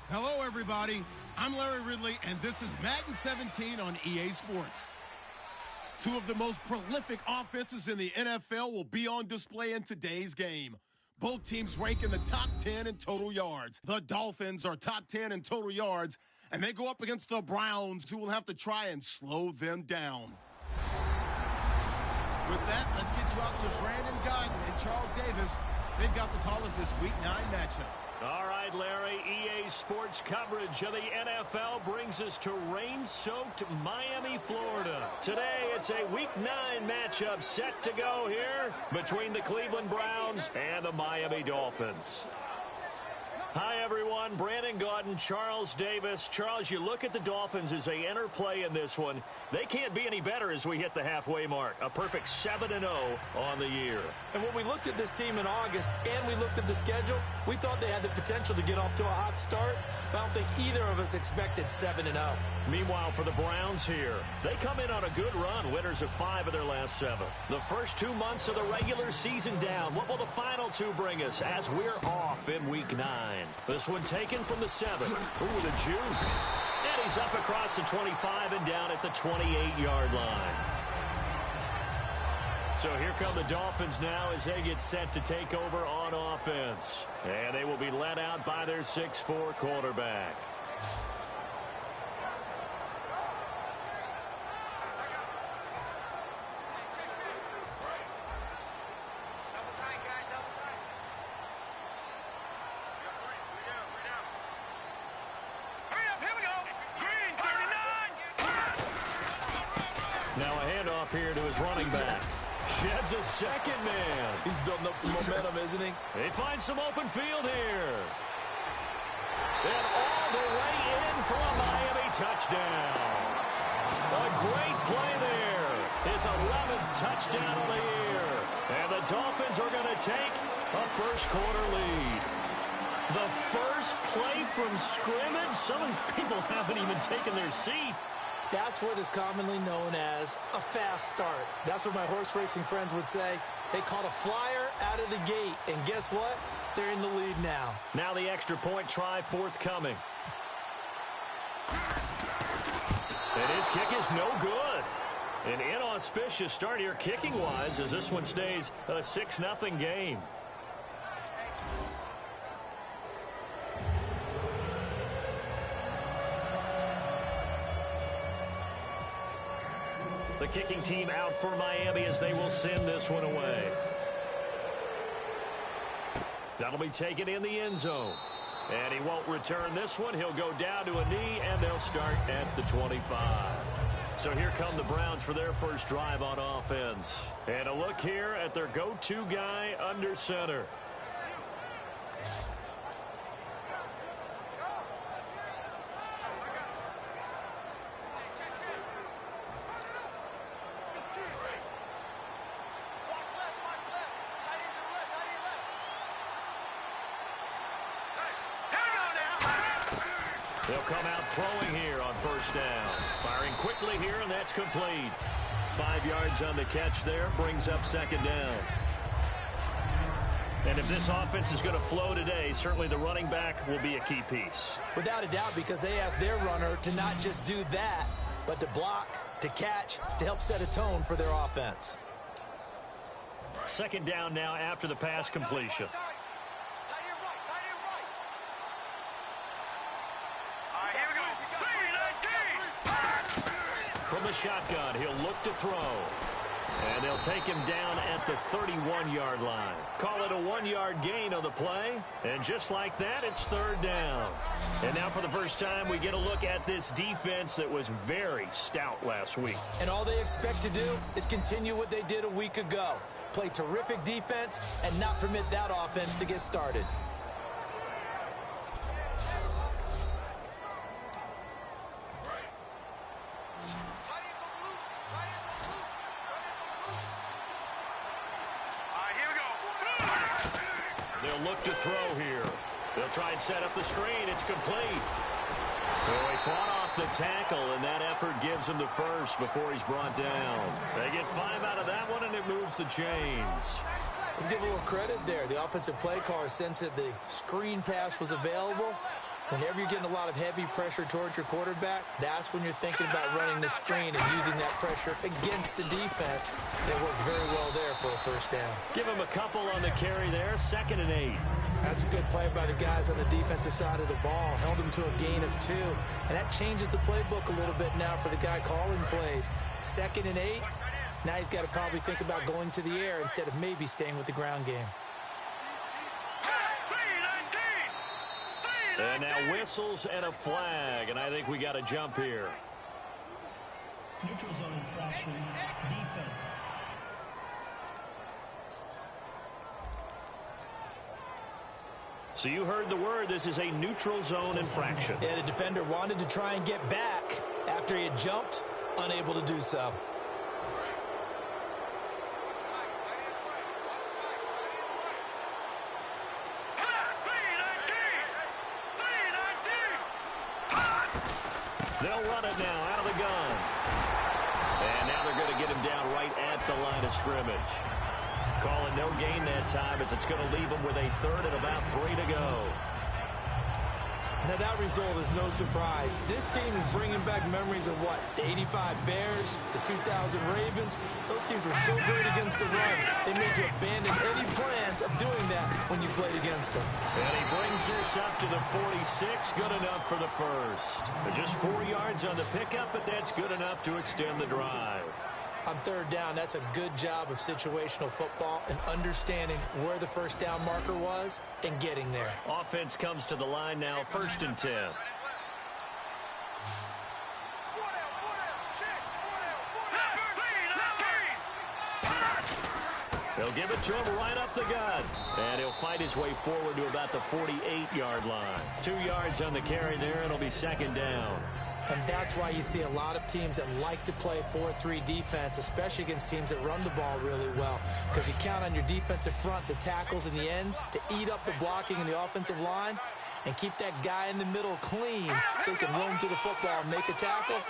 Hello, everybody. I'm Larry Ridley, and this is Madden 17 on EA Sports. Two of the most prolific offenses in the NFL will be on display in today's game. Both teams rank in the top 10 in total yards. The Dolphins are top 10 in total yards, and they go up against the Browns, who will have to try and slow them down. With that, let's get you out to Brandon Guyton and Charles Davis. They've got the call of this Week 9 matchup. All right, Larry, EA Sports coverage of the NFL brings us to rain-soaked Miami, Florida. Today, it's a Week 9 matchup set to go here between the Cleveland Browns and the Miami Dolphins. Hi, everyone. Brandon Gaudin, Charles Davis. Charles, you look at the Dolphins as they enter play in this one. They can't be any better as we hit the halfway mark. A perfect 7-0 on the year. And when we looked at this team in August and we looked at the schedule, we thought they had the potential to get off to a hot start. But I don't think either of us expected 7-0. Meanwhile, for the Browns here, they come in on a good run, winners of 5 of their last 7. The first 2 months of the regular season down. What will the final 2 bring us as we're off in Week 9? This one taken from the 7. Ooh, the juke. And he's up across the 25 and down at the 28-yard line. So here come the Dolphins now as they get set to take over on offense. And they will be led out by their 6'4" quarterback. Now a handoff here to his running back. Sheds a second man. He's building up some momentum, isn't he? They find some open field here. And all the way in for a Miami touchdown. A great play there. His 11th touchdown of the year. And the Dolphins are going to take a first-quarter lead. The first play from scrimmage? Some of these people haven't even taken their seat. That's what is commonly known as a fast start. That's what my horse racing friends would say. They caught a flyer out of the gate, and guess what? They're in the lead now. Now the extra point try forthcoming. And his kick is no good. An inauspicious start here kicking-wise as this one stays a 6-0 game. The kicking team out for Miami as they will send this one away. That'll be taken in the end zone. And he won't return this one. He'll go down to a knee, and they'll start at the 25. So here come the Browns for their first drive on offense. And a look here at their go-to guy under center. They'll come out throwing here on first down. Firing quickly here, and that's complete. 5 yards on the catch there, brings up second down. And if this offense is going to flow today, certainly the running back will be a key piece. Without a doubt, because they asked their runner to not just do that, but to block, to catch, to help set a tone for their offense. Second down now after the pass completion. From the shotgun, he'll look to throw. And they'll take him down at the 31-yard line. Call it a 1-yard gain on the play. And just like that, it's third down. And now for the first time, we get a look at this defense that was very stout last week. And all they expect to do is continue what they did a week ago. Play terrific defense and not permit that offense to get started. They'll look to throw here. They'll try and set up the screen. It's complete. So he fought off the tackle, and that effort gives him the first before he's brought down. They get 5 out of that one, and it moves the chains. Let's give a little credit there. The offensive play caller sensed that the screen pass was available. Whenever you're getting a lot of heavy pressure towards your quarterback, that's when you're thinking about running the screen and using that pressure against the defense. They worked very well there for a first down. Give him a couple on the carry there, 2nd and 8. That's a good play by the guys on the defensive side of the ball. Held him to a gain of 2. And that changes the playbook a little bit now for the guy calling plays. 2nd and 8. Now he's got to probably think about going to the air instead of maybe staying with the ground game. And now whistles and a flag, and I think we got a jump here. Neutral zone infraction, defense. So you heard the word. This is a neutral zone infraction. Yeah, the defender wanted to try and get back after he had jumped, unable to do so. They'll run it now out of the gun. And now they're going to get him down right at the line of scrimmage. Calling no gain that time as it's going to leave him with a third and about 3 to go. Now that result is no surprise. This team is bringing back memories of what? The 85 Bears, the 2000 Ravens. Those teams were so great against the run. They made you abandon any plans of doing that when you played against them. And he brings this up to the 46. Good enough for the first. Just 4 yards on the pickup, but that's good enough to extend the drive. On third down, that's a good job of situational football and understanding where the first down marker was and getting there. Offense comes to the line now, 1st and 10. They'll give it to him right up the gut. And he'll fight his way forward to about the 48-yard line. 2 yards on the carry there. It'll be 2nd down. And that's why you see a lot of teams that like to play 4-3 defense, especially against teams that run the ball really well, because you count on your defensive front, the tackles and the ends, to eat up the blocking in the offensive line and keep that guy in the middle clean so he can roam to the football and make a tackle.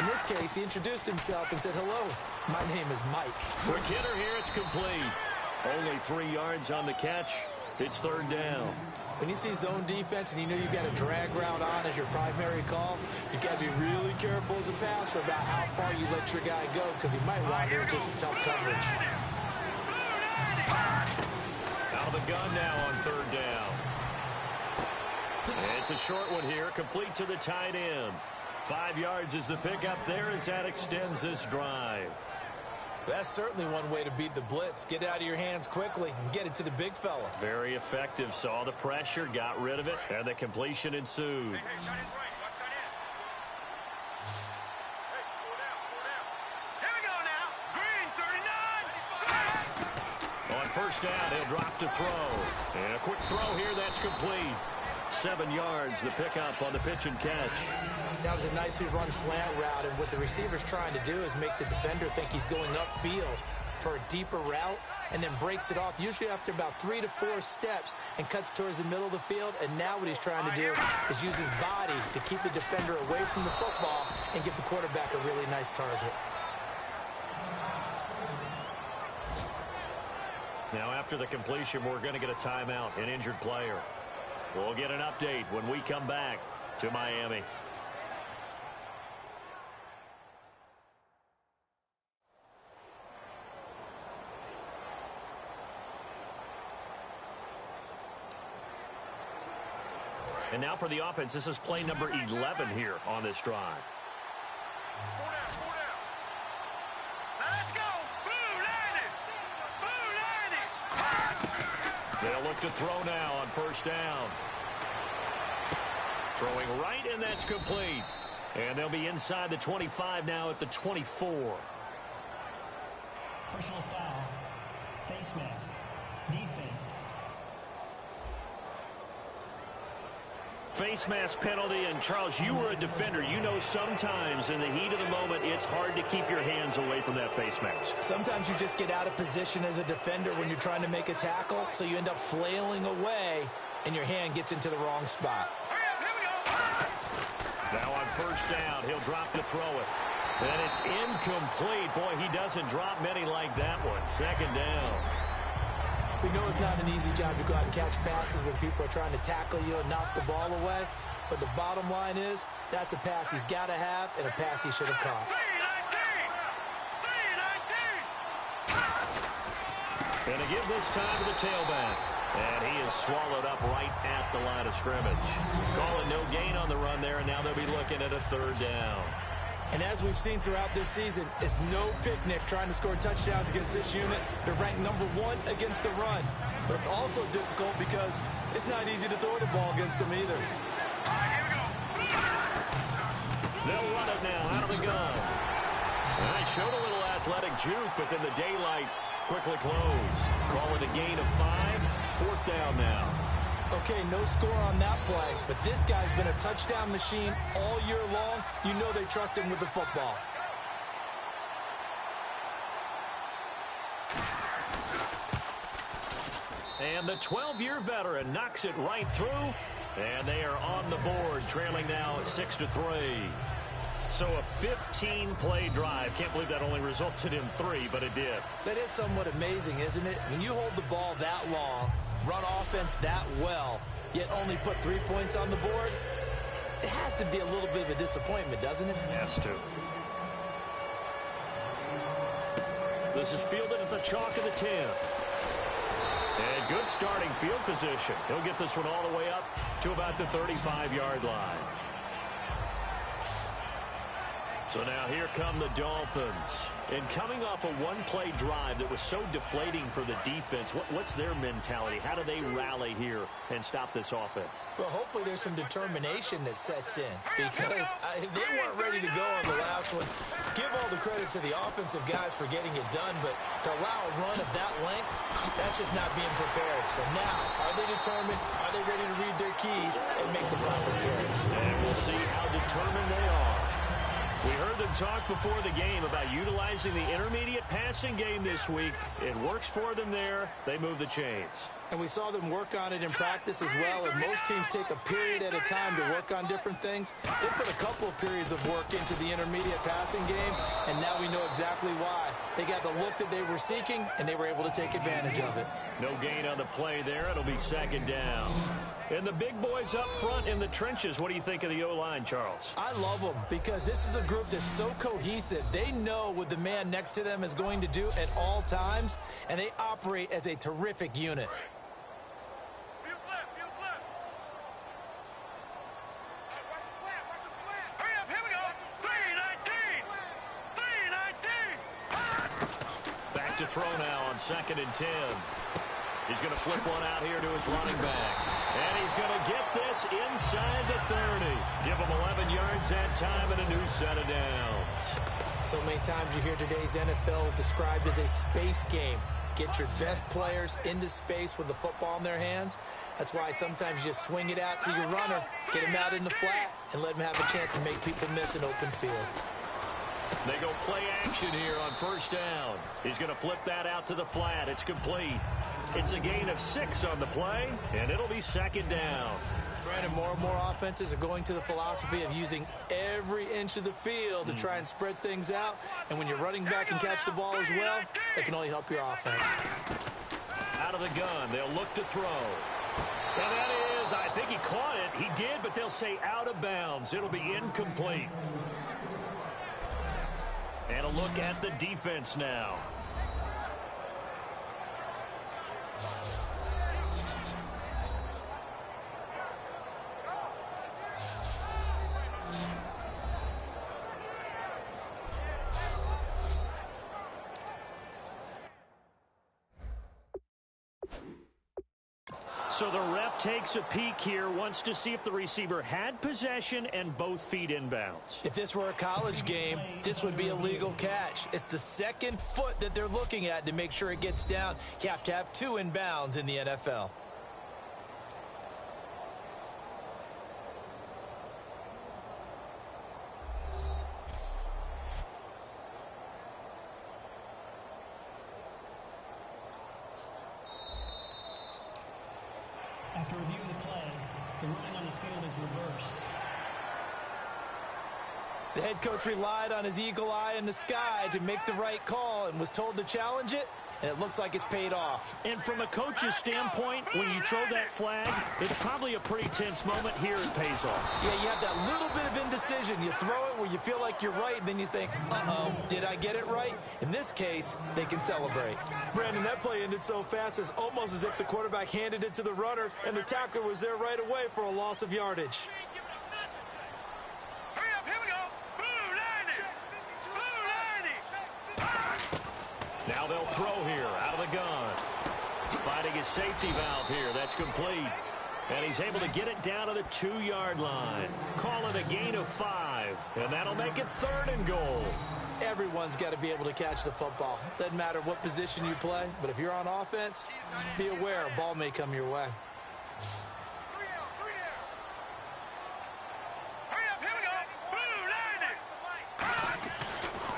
In this case, he introduced himself and said, "Hello, my name is Mike." Quick hitter here, it's complete. Only 3 yards on the catch. It's 3rd down. When you see zone defense and you know you've got a drag route on as your primary call, you've got to be really careful as a passer about how far you let your guy go, because he might wander into some tough coverage. Out of the gun now on 3rd down. It's a short one here, complete to the tight end. 5 yards is the pickup there as that extends this drive. That's certainly one way to beat the blitz. Get out of your hands quickly and get it to the big fella. Very effective. Saw the pressure, got rid of it, and the completion ensued. On 1st down, he'll drop to throw. And a quick throw here, that's complete. 7 yards, the pickup on the pitch and catch. That was a nicely run slant route, and what the receiver's trying to do is make the defender think he's going upfield for a deeper route, and then breaks it off, usually after about 3 to 4 steps, and cuts towards the middle of the field. And now what he's trying to do is use his body to keep the defender away from the football and give the quarterback a really nice target. Now after the completion, we're going to get a timeout, an injured player. We'll get an update when we come back to Miami. And now for the offense, this is play number 11 here on this drive. Let's go! They'll look to throw now on 1st down. Throwing right, and that's complete. And they'll be inside the 25 now at the 24. Personal foul. Face mask. Defense. Face mask penalty, and Charles, you were a defender. You know sometimes in the heat of the moment, it's hard to keep your hands away from that face mask. Sometimes you just get out of position as a defender when you're trying to make a tackle, so you end up flailing away, and your hand gets into the wrong spot. Now on 1st down, he'll drop to throw it. And it's incomplete. Boy, he doesn't drop many like that one. 2nd down. We know it's not an easy job to go out and catch passes when people are trying to tackle you and knock the ball away. But the bottom line is, that's a pass he's got to have and a pass he should have caught. And to give this time to the tailback. And he is swallowed up right at the line of scrimmage. Calling no gain on the run there, and now they'll be looking at a 3rd down. And as we've seen throughout this season, it's no picnic trying to score touchdowns against this unit. They're ranked number 1 against the run. But it's also difficult because it's not easy to throw the ball against them either. They'll run it now out of the gun. And they showed a little athletic juke, but then the daylight quickly closed. Call it a gain of 5. 4th down now. Okay, no score on that play, but this guy's been a touchdown machine all year long. You know they trust him with the football. And the 12-year veteran knocks it right through, and they are on the board, trailing now 6-3. So a 15-play drive. Can't believe that only resulted in 3, but it did. That is somewhat amazing, isn't it? When you hold the ball that long, run offense that well, yet only put 3 points on the board, it has to be a little bit of a disappointment, doesn't it? Has to. This is fielded at the chalk of the 10. And good starting field position. He'll get this one all the way up to about the 35-yard line. So now here come the Dolphins. And coming off a one-play drive that was so deflating for the defense, what's their mentality? How do they rally here and stop this offense? Well, hopefully there's some determination that sets in, because they weren't ready to go on the last one. Give all the credit to the offensive guys for getting it done, but to allow a run of that length, that's just not being prepared. So now, are they determined? Are they ready to read their keys and make the proper plays? And we'll see how determined they are. We heard them talk before the game about utilizing the intermediate passing game this week. It works for them there. They move the chains. And we saw them work on it in practice as well, and most teams take a period at a time to work on different things. They put a couple of periods of work into the intermediate passing game, and now we know exactly why. They got the look that they were seeking, and they were able to take advantage of it. No gain on the play there. It'll be second down. And the big boys up front in the trenches. What do you think of the O-line, Charles? I love them because this is a group that's so cohesive. They know what the man next to them is going to do at all times, and they operate as a terrific unit. Back to throw now on 2nd and 10. He's going to flip one out here to his running back. And he's going to get this inside the 30. Give him 11 yards that time and a new set of downs. So many times you hear today's NFL described as a space game. Get your best players into space with the football in their hands. That's why sometimes you just swing it out to your runner, get him out in the flat, and let him have a chance to make people miss an open field. They go play action here on 1st down. He's going to flip that out to the flat. It's complete. It's a gain of 6 on the play, and it'll be 2nd down. Brandon, more and more offenses are going to the philosophy of using every inch of the field to try and spread things out. And when you're running back and catch the ball as well, it can only help your offense. Out of the gun, they'll look to throw. And that is, I think he caught it. He did, but they'll say out of bounds. It'll be incomplete. And a look at the defense now. So the ref takes a peek here, wants to see if the receiver had possession and both feet inbounds. If this were a college game, this would be a legal catch. It's the second foot that they're looking at to make sure it gets down. You have to have 2 inbounds in the NFL. After review of the play, the ruling on the field is reversed. The head coach relied on his eagle eye in the sky to make the right call and was told to challenge it, and it looks like it's paid off. And from a coach's standpoint, when you throw that flag, it's probably a pretty tense moment. Here it pays off. Yeah, you have that little bit of indecision. You throw it where you feel like you're right, and then you think, uh-oh, did I get it right? In this case, they can celebrate. Brandon, that play ended so fast, it's almost as if the quarterback handed it to the runner, and the tackler was there right away for a loss of yardage. Now they'll throw here out of the gun. Finding his safety valve here. That's complete. And he's able to get it down to the 2-yard line. Call it a gain of 5. And that'll make it 3rd and goal. Everyone's got to be able to catch the football. Doesn't matter what position you play, but if you're on offense, be aware a ball may come your way.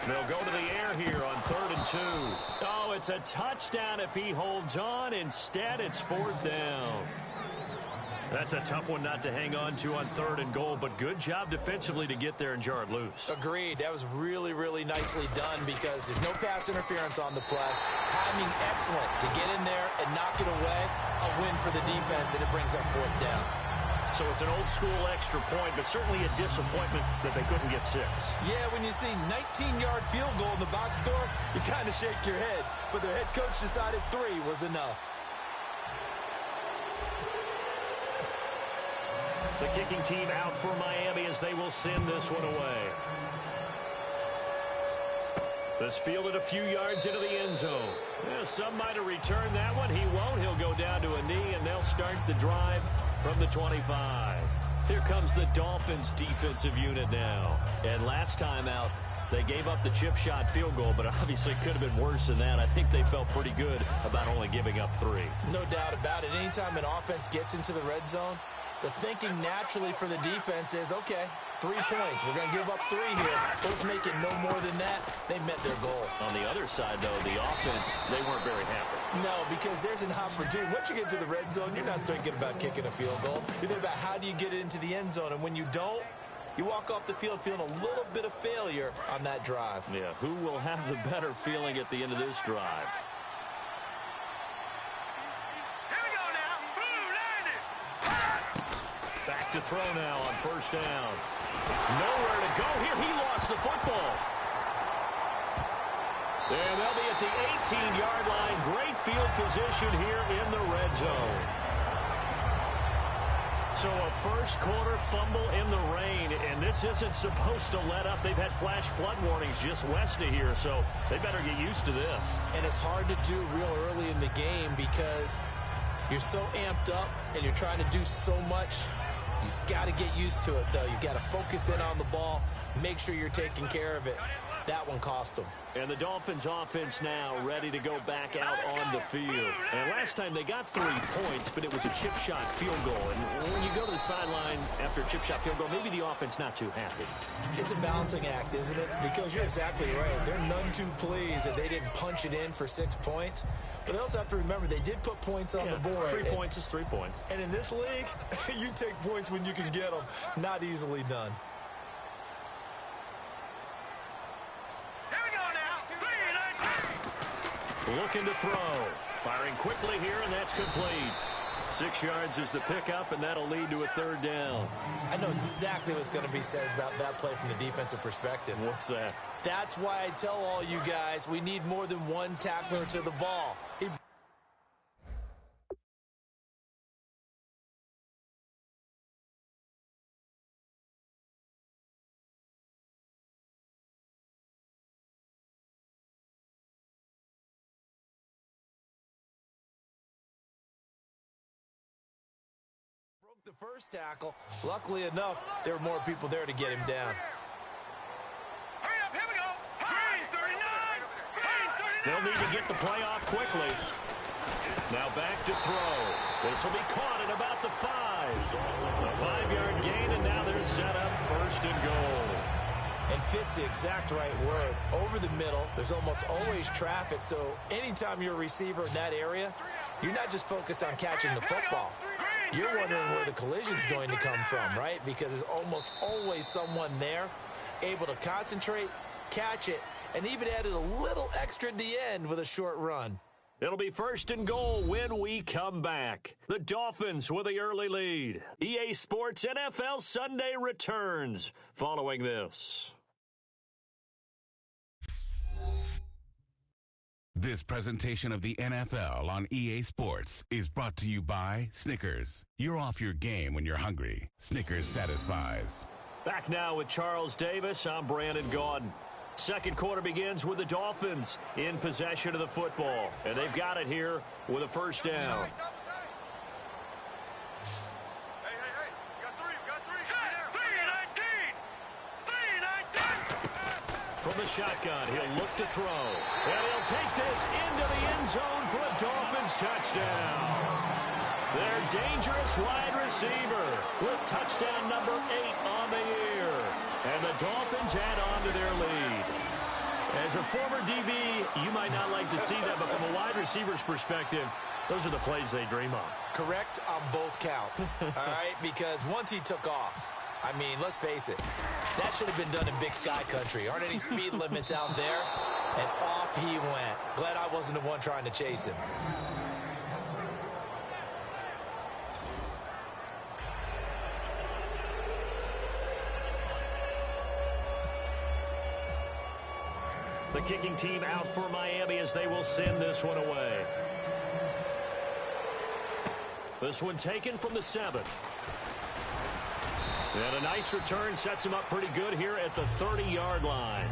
They'll go to the air here on 3rd and 2. Oh, it's a touchdown if he holds on. Instead, it's 4th down. That's a tough one not to hang on to on 3rd and goal, but good job defensively to get there and jar it loose. Agreed. That was really, really nicely done because there's no pass interference on the play. Timing excellent to get in there and knock it away. A win for the defense, and it brings up 4th down. So it's an old-school extra point, but certainly a disappointment that they couldn't get 6. Yeah, when you see 19-yard field goal in the box score, you kind of shake your head. But their head coach decided 3 was enough. The kicking team out for Miami as they will send this one away. This fielded a few yards into the end zone. Yeah, some might have returned that one. He won't. He'll go down to a knee, and they'll start the drive from the 25. Here comes the Dolphins defensive unit now. And last time out, they gave up the chip shot field goal, but obviously could have been worse than that. I think they felt pretty good about only giving up 3. No doubt about it. Anytime an offense gets into the red zone, the thinking naturally for the defense is, okay, 3 points. We're going to give up 3 here. Let's make it no more than that. They met their goal. On the other side, though, the offense, they weren't very happy. No, because there's an opportunity. Once you get to the red zone, you're not thinking about kicking a field goal. You're thinking about how do you get it into the end zone. And when you don't, you walk off the field feeling a little bit of failure on that drive. Yeah, who will have the better feeling at the end of this drive? Back to throw now on 1st down. Nowhere to go here. He lost the football. And they'll be at the 18-yard line. Great field position here in the red zone. So a first quarter fumble in the rain, and this isn't supposed to let up. They've had flash flood warnings just west of here, so they better get used to this. And it's hard to do real early in the game because you're so amped up and you're trying to do so much. You've got to get used to it, though. You've got to focus in on the ball, make sure you're taking care of it. That one cost them. And the Dolphins offense now ready to go back out on the field. And last time they got 3 points, but it was a chip shot field goal. And when you go to the sideline after a chip shot field goal, maybe the offense not too happy. It's a balancing act, isn't it? Because you're exactly right. They're none too pleased that they didn't punch it in for 6 points. But they also have to remember they did put points on the board. 3 points is 3 points. And in this league, you take points when you can get them. Not easily done. Looking to throw. Firing quickly here, and that's complete. 6 yards is the pickup, and that'll lead to a 3rd down. I know exactly what's going to be said about that play from the defensive perspective. What's that? That's why I tell all you guys we need more than one tackler to the ball. He broke the first tackle. Luckily enough, there were more people there to get him down. They'll need to get the play off quickly. Now back to throw. This will be caught at about the 5. A 5-yard gain, and now they're set up 1st and goal. And fits the exact right word. Over the middle, there's almost always traffic, so anytime you're a receiver in that area, you're not just focused on catching the football. You're wondering where the collision's going to come from, right? Because there's almost always someone there able to concentrate, catch it, and even added a little extra at the end with a short run. It'll be 1st and goal when we come back. The Dolphins with the early lead. EA Sports NFL Sunday returns following this. This presentation of the NFL on EA Sports is brought to you by Snickers. You're off your game when you're hungry. Snickers satisfies. Back now with Charles Davis. I'm Brandon Gaudin. Second quarter begins with the Dolphins in possession of the football. And they've got it here with a 1st down. From the shotgun, he'll look to throw. And he'll take this into the end zone for a Dolphins touchdown. Their dangerous wide receiver with touchdown number 8 on the year. And the Dolphins add on to their lead. As a former DB, you might not like to see that, but from a wide receiver's perspective, those are the plays they dream of. Correct on both counts, all right? Because once he took off, I mean, let's face it, that should have been done in Big Sky Country. Aren't any speed limits out there? And off he went. Glad I wasn't the one trying to chase him. The kicking team out for Miami as they will send this one away. This one taken from the 7. And a nice return sets him up pretty good here at the 30-yard line.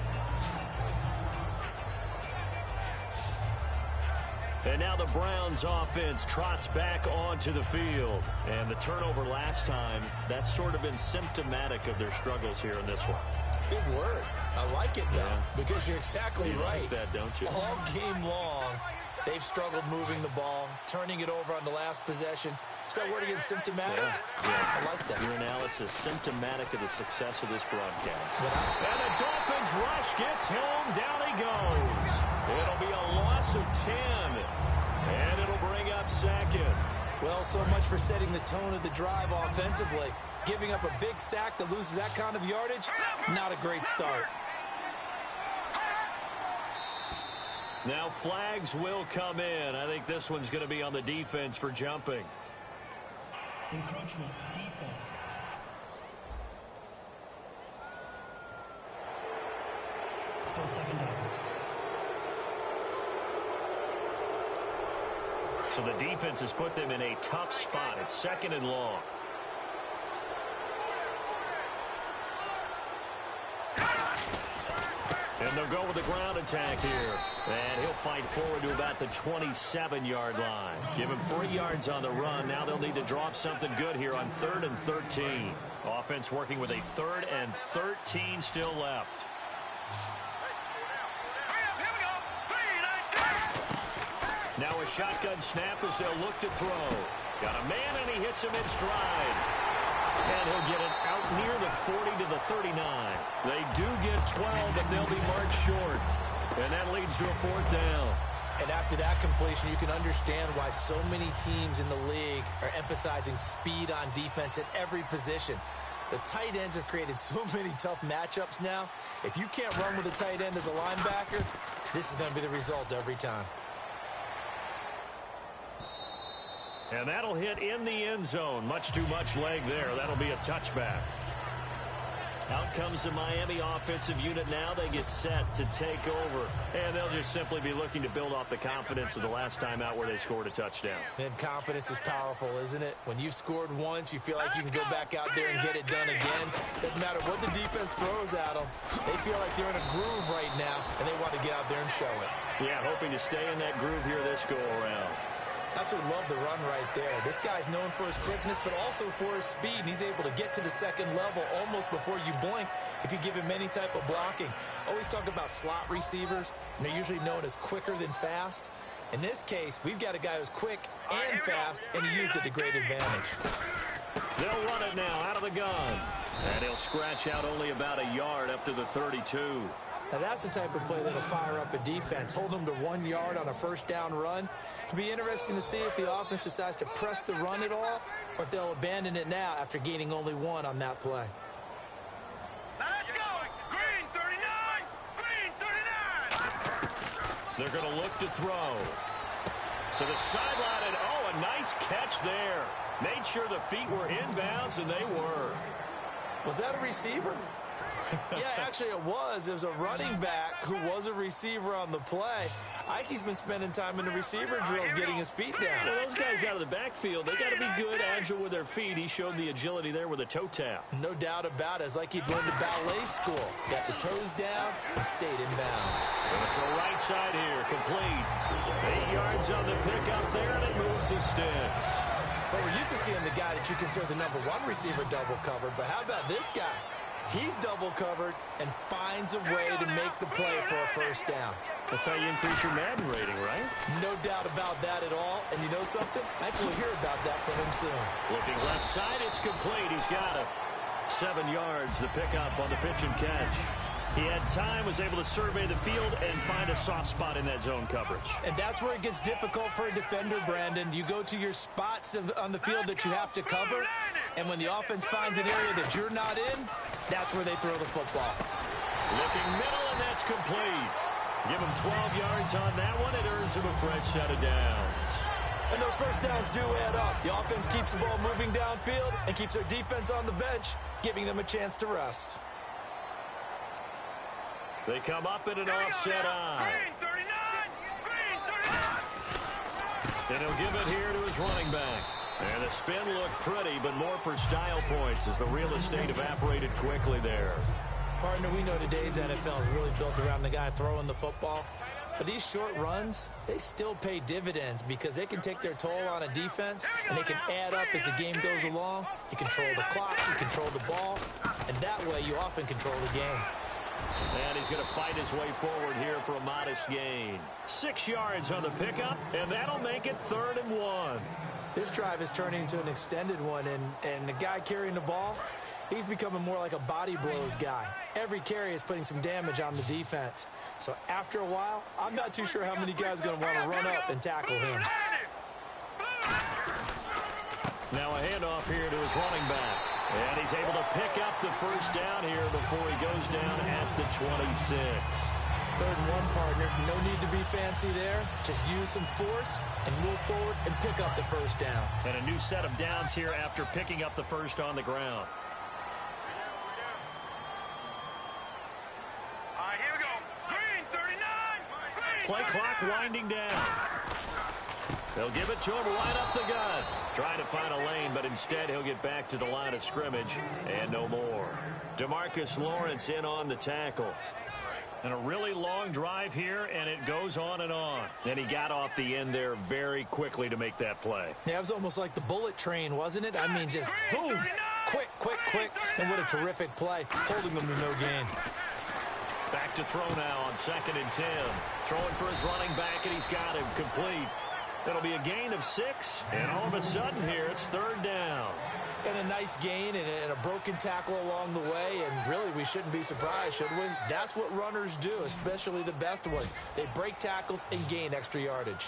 And now the Browns offense trots back onto the field. And the turnover last time, that's sort of been symptomatic of their struggles here in this one. Big word. I like it, though, because you're exactly right. Like that, don't you? All game long, they've struggled moving the ball, turning it over on the last possession. Is that word again, symptomatic? Yeah. I like that. Your analysis, symptomatic of the success of this broadcast. And the Dolphins rush gets home. Down he goes. It'll be a loss of 10. And it'll bring up second. Well, so much for setting the tone of the drive offensively. Giving up a big sack that loses that kind of yardage, not a great start. Now flags will come in. I think this one's going to be on the defense for jumping. Encroachment, defense. Still second down. So the defense has put them in a tough spot. It's second and long. And they'll go with the ground attack here. And he'll fight forward to about the 27-yard line. Give him 3 yards on the run. Now they'll need to drop something good here on 3rd and 13. Offense working with a 3rd and 13 still left. Now a shotgun snap as they'll look to throw. Got a man, and he hits him in stride. And he'll get it out near the 40 to the 39. They do get 12, but they'll be marked short. And that leads to a 4th down. And after that completion, you can understand why so many teams in the league are emphasizing speed on defense at every position. The tight ends have created so many tough matchups now. If you can't run with a tight end as a linebacker, this is going to be the result every time. And that'll hit in the end zone. Much too much leg there. That'll be a touchback. Out comes the Miami offensive unit now. They get set to take over. And they'll just simply be looking to build off the confidence of the last time out where they scored a touchdown. And confidence is powerful, isn't it? When you've scored once, you feel like you can go back out there and get it done again. Doesn't matter what the defense throws at them. They feel like they're in a groove right now, and they want to get out there and show it. Yeah, hoping to stay in that groove here this go-around. Absolutely love the run right there. This guy's known for his quickness, but also for his speed. And he's able to get to the second level almost before you blink if you give him any type of blocking. Always talk about slot receivers, and they're usually known as quicker than fast. In this case, we've got a guy who's quick and fast, and he used it to great advantage. They'll run it now out of the gun. And he'll scratch out only about a yard up to the 32. Now, that's the type of play that'll fire up a defense. Hold them to 1 yard on a first down run. It'll be interesting to see if the offense decides to press the run at all or if they'll abandon it now after gaining only 1 on that play. Let's go! Green 39! Green 39! They're going to look to throw. To the sideline, and oh, a nice catch there. Made sure the feet were inbounds, and they were. Was that a receiver? Yeah, actually it was. It was a running back who was a receiver on the play. Ike's been spending time in the receiver drills getting his feet down. Well, those guys out of the backfield, they got to be good, agile with their feet. He showed the agility there with a toe tap. No doubt about it. It's like he'd learned to ballet school. Got the toes down and stayed in bounds. And it's the right side here, complete. 8 yards on the pickup there, and it moves the sticks. Well, we're used to seeing the guy that you consider the #1 receiver double covered, but how about this guy? He's double covered and finds a way to make the play for a first down. That's how you increase your Madden rating, right? No doubt about that at all. And you know something? I think we'll hear about that from him soon. Looking left side, it's complete. He's got it. 7 yards, the pickup on the pitch and catch. He had time, was able to survey the field and find a soft spot in that zone coverage. And that's where it gets difficult for a defender, Brandon. You go to your spots on the field that you have to cover, and when the offense finds an area that you're not in, that's where they throw the football. Looking middle, and that's complete. Give him 12 yards on that one. It earns him a fresh set of downs. And those first downs do add up. The offense keeps the ball moving downfield and keeps their defense on the bench, giving them a chance to rest. They come up in an offset eye. And he'll give it here to his running back. And the spin looked pretty, but more for style points as the real estate evaporated quickly there. Partner, we know today's NFL is really built around the guy throwing the football. But these short runs, they still pay dividends because they can take their toll on a defense, and they can add up as the game goes along. You control the clock, you control the ball, and that way you often control the game. And he's going to fight his way forward here for a modest gain. 6 yards on the pickup, and that'll make it 3rd and 1. This drive is turning into an extended one, and the guy carrying the ball, he's becoming more like a body blows guy. Every carry is putting some damage on the defense. So after a while, I'm not too sure how many guys are going to want to run up and tackle him. Now a handoff here to his running back. And he's able to pick up the first down here before he goes down at the 26. 3rd and 1, partner. No need to be fancy there. Just use some force and move forward and pick up the first down. And a new set of downs here after picking up the first on the ground. All right, here we go. Green, 39. Green, Play clock winding down. They'll give it to him right up the gut. Trying to find a lane, but instead he'll get back to the line of scrimmage and no more. DeMarcus Lawrence in on the tackle. And a really long drive here, and it goes on and on. And he got off the end there very quickly to make that play. Yeah, it was almost like the bullet train, wasn't it? I mean, just zoom. Quick, quick, quick. And what a terrific play, holding them to no gain. Back to throw now on 2nd and 10. Throwing for his running back, and he's got him complete. It'll be a gain of 6, and all of a sudden here, it's 3rd down. And a nice gain and a broken tackle along the way, and really we shouldn't be surprised, should we? That's what runners do, especially the best ones. They break tackles and gain extra yardage.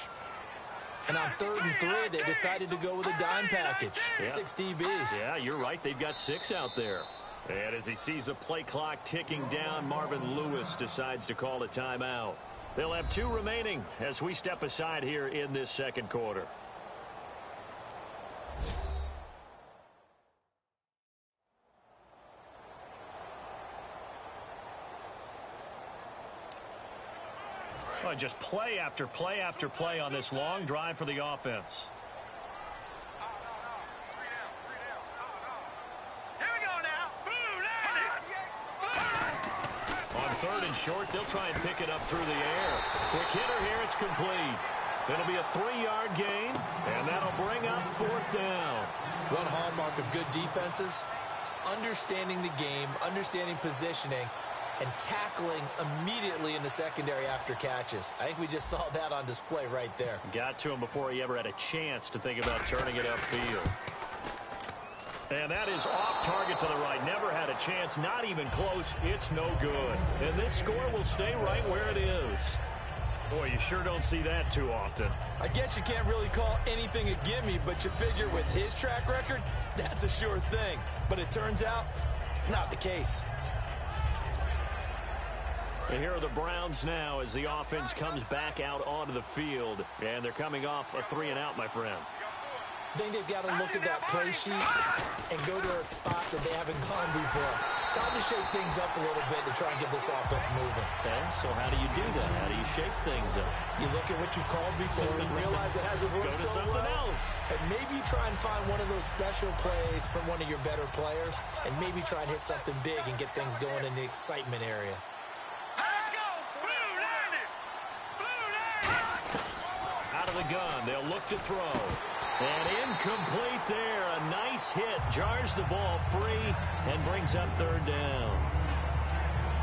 And on 3rd and 3, they decided to go with a dime package. Yeah. 6 DBs. Yeah, you're right. They've got 6 out there. And as he sees the play clock ticking down, Marvin Lewis decides to call a timeout. They'll have 2 remaining as we step aside here in this 2nd quarter. Well, just play after play after play on this long drive for the offense. Here we go now. On 3rd and short, they'll try and pick it up through the air. Quick hitter here, it's complete. It'll be a 3-yard gain, and that'll bring up 4th down. One hallmark of good defenses is understanding the game, understanding positioning, and tackling immediately in the secondary after catches. I think we just saw that on display right there. Got to him before he ever had a chance to think about turning it upfield. And that is off target to the right. Never had a chance, not even close. It's no good. And this score will stay right where it is. Boy, you sure don't see that too often. I guess you can't really call anything a gimme, but you figure with his track record, that's a sure thing. But it turns out it's not the case. And here are the Browns now as the offense comes back out onto the field. And they're coming off a 3-and-out, my friend. I think they've got to look at that play sheet and go to a spot that they haven't gone before. Time to shake things up a little bit to try and get this offense moving. Okay, so how do you do that? How do you shake things up? You look at what you've called before and realize it hasn't worked so well. And maybe try and find one of those special plays from one of your better players, and maybe try and hit something big and get things going in the excitement area. Let's go. Blue Lightning. Blue Lightning. Out of the gun, they'll look to throw. And incomplete there. A nice hit. Jars the ball free and brings up 3rd down.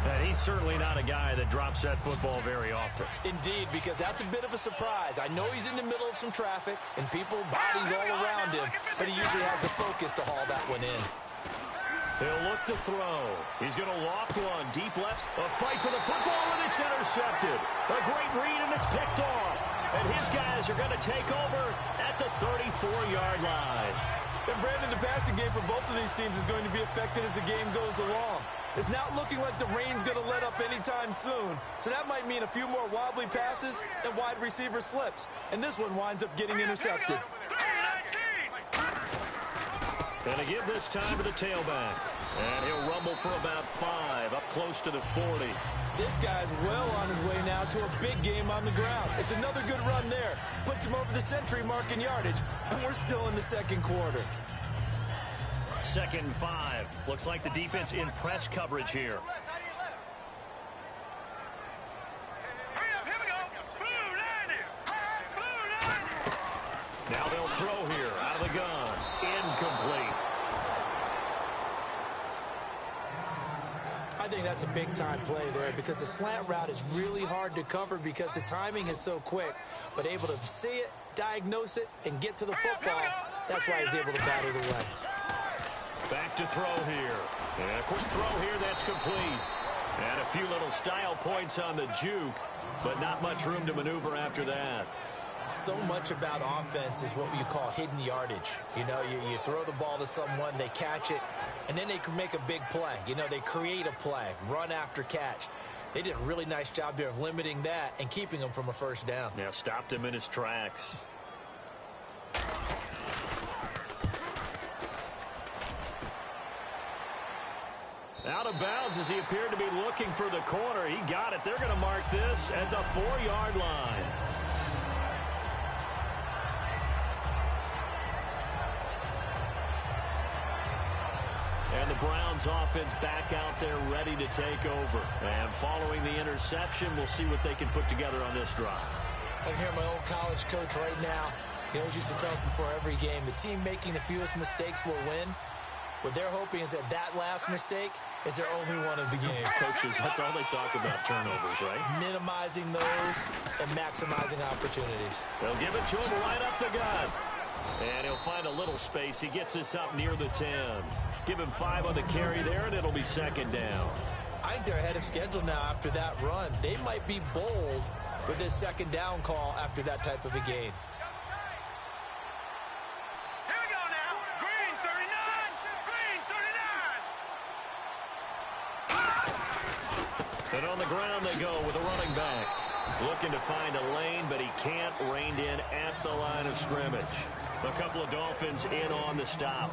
And he's certainly not a guy that drops that football very often. Indeed, because that's a bit of a surprise. I know he's in the middle of some traffic and people, bodies all around him, but he usually has the focus to haul that one in. He'll look to throw. He's going to loft one. Deep left. A fight for the football, and it's intercepted. A great read, and it's picked off. And his guys are going to take over at the 34-yard line. And Brandon, the passing game for both of these teams is going to be affected as the game goes along. It's not looking like the rain's going to let up anytime soon. So that might mean a few more wobbly passes and wide receiver slips. And this one winds up getting intercepted. Going to give this time to the tailback. And he'll rumble for about 5, up close to the 40. This guy's well on his way now to a big game on the ground. It's another good run there. Puts him over the century mark in yardage. And we're still in the second quarter. 2nd and 5. Looks like the defense in press coverage here. Now they'll throw here out of the gun. Incomplete. I think that's a big-time play there because the slant route is really hard to cover because the timing is so quick. But able to see it, diagnose it, and get to the football, that's why he's able to bat it away. Back to throw here. And a quick throw here that's complete. And a few little style points on the juke, but not much room to maneuver after that. So much about offense is what you call hidden yardage. You know, you throw the ball to someone, they catch it, and then they can make a big play. You know, they create a play, run after catch. They did a really nice job there of limiting that and keeping him from a first down. Yeah, stopped him in his tracks. Out of bounds as he appeared to be looking for the corner. He got it. They're going to mark this at the 4-yard line. And the Browns offense back out there ready to take over. And following the interception, we'll see what they can put together on this drive. I can hear my old college coach right now. He always used to tell us before every game, the team making the fewest mistakes will win. What they're hoping is that last mistake is their only one of the game. Coaches, that's all they talk about, turnovers, right? Minimizing those and maximizing opportunities. They'll give it to him right up the gut. And he'll find a little space. He gets us up near the 10. Give him 5 on the carry there, and it'll be 2nd down. I think they're ahead of schedule now after that run. They might be bold with this 2nd down call after that type of a gain. And on the ground they go with a running back. Looking to find a lane, but he can't. Reined in at the line of scrimmage. A couple of Dolphins in on the stop.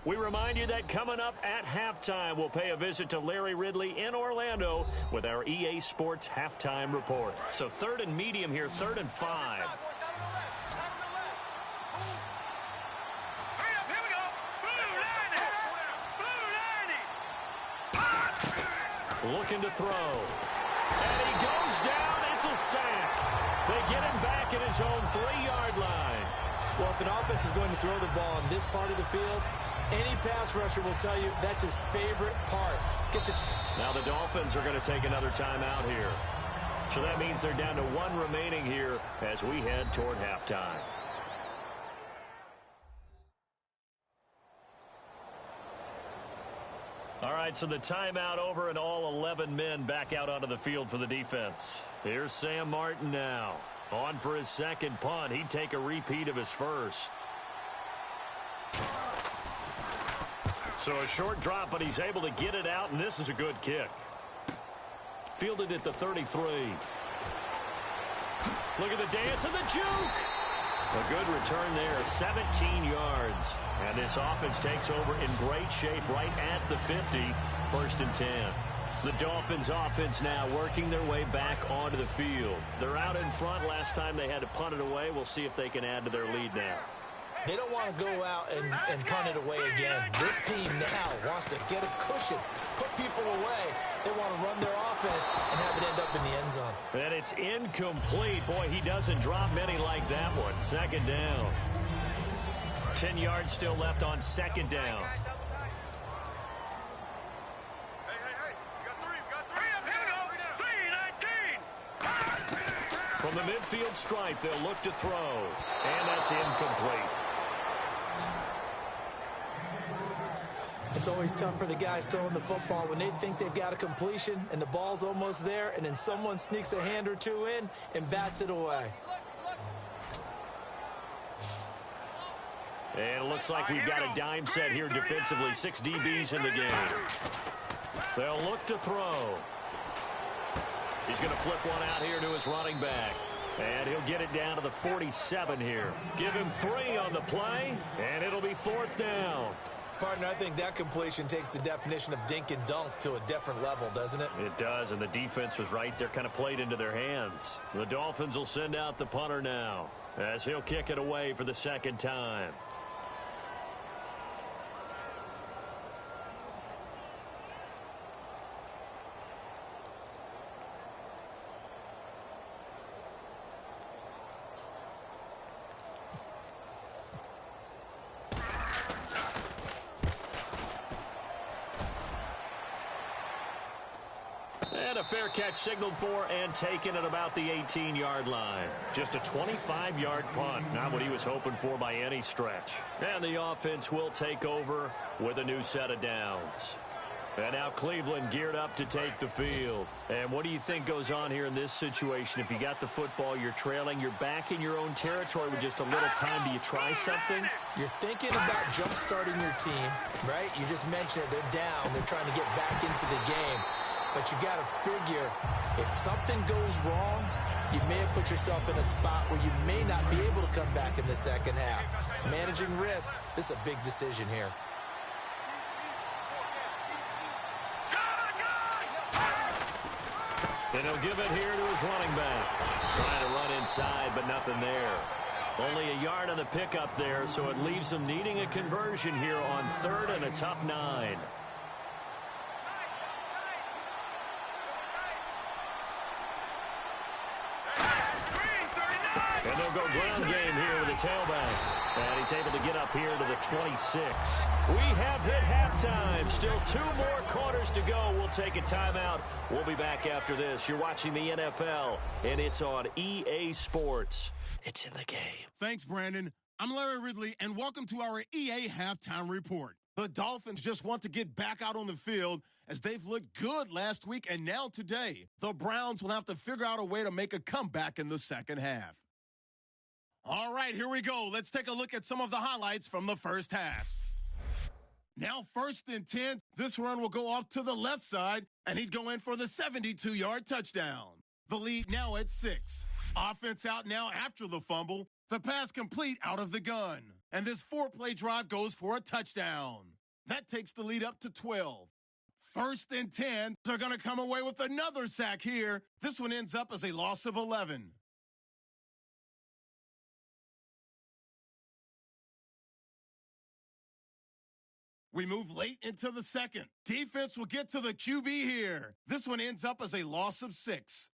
We remind you that coming up at halftime, we'll pay a visit to Larry Ridley in Orlando with our EA Sports Halftime Report. So 3rd and medium here, 3rd and 5. Looking to throw. And he goes down. It's a sack. They get him back at his own 3-yard line. Well, if an offense is going to throw the ball on this part of the field, any pass rusher will tell you that's his favorite part. Now the Dolphins are going to take another timeout here. So that means they're down to 1 remaining here as we head toward halftime. All right, so the timeout over and all 11 men back out onto the field for the defense. Here's Sam Martin now. On for his 2nd punt. He'd take a repeat of his first. So a short drop, but he's able to get it out, and this is a good kick. Fielded at the 33. Look at the dance and the juke. A good return there, 17 yards. And this offense takes over in great shape right at the 50, 1st and 10. The Dolphins offense now working their way back onto the field. They're out in front. Last time they had to punt it away. We'll see if they can add to their lead now. They don't want to go out and punt it away again. This team now wants to get a cushion, put people away. They want to run their offense and have it end up in the end zone. And it's incomplete. Boy, he doesn't drop many like that one. 2nd down. 10 yards still left on 2nd down. Hey, you got 3. From the midfield stripe, they'll look to throw. And that's incomplete. It's always tough for the guys throwing the football when they think they've got a completion and the ball's almost there, and then someone sneaks a hand or two in and bats it away. And it looks like we've got a dime set here defensively. 6 DBs in the game. They'll look to throw. He's going to flip one out here to his running back. And he'll get it down to the 47 here. Give him 3 on the play, and it'll be 4th down. Partner, I think that completion takes the definition of dink and dunk to a different level, doesn't it? It does, and the defense was right there, kind of played into their hands. The Dolphins will send out the punter now, as he'll kick it away for the 2nd time. And a fair catch signaled for and taken at about the 18-yard line. Just a 25-yard punt, not what he was hoping for by any stretch. And the offense will take over with a new set of downs. And now Cleveland geared up to take the field. And what do you think goes on here in this situation? If you got the football, you're trailing, you're back in your own territory with just a little time. Do you try something? You're thinking about jump-starting your team, right? You just mentioned it. They're down. They're trying to get back into the game. But you got to figure, if something goes wrong, you may have put yourself in a spot where you may not be able to come back in the second half. Managing risk, this is a big decision here. And he'll give it here to his running back. Trying to run inside, but nothing there. Only a yard on the pickup there, so it leaves him needing a conversion here on 3rd and a tough 9. And they'll go ground game here with the tailback. And he's able to get up here to the 26. We have hit halftime. Still 2 more quarters to go. We'll take a timeout. We'll be back after this. You're watching the NFL, and it's on EA Sports. It's in the game. Thanks, Brandon. I'm Larry Ridley, and welcome to our EA Halftime Report. The Dolphins just want to get back out on the field as they've looked good last week, and now today, the Browns will have to figure out a way to make a comeback in the second half. All right, here we go. Let's take a look at some of the highlights from the first half. Now 1st and 10, this run will go off to the left side, and he'd go in for the 72-yard touchdown. The lead now at 6. Offense out now after the fumble. The pass complete out of the gun. And this 4-play drive goes for a touchdown. That takes the lead up to 12. 1st and 10, they're going to come away with another sack here. This one ends up as a loss of 11. We move late into the second. Defense will get to the QB here. This one ends up as a loss of 6.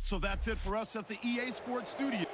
So that's it for us at the EA Sports Studio.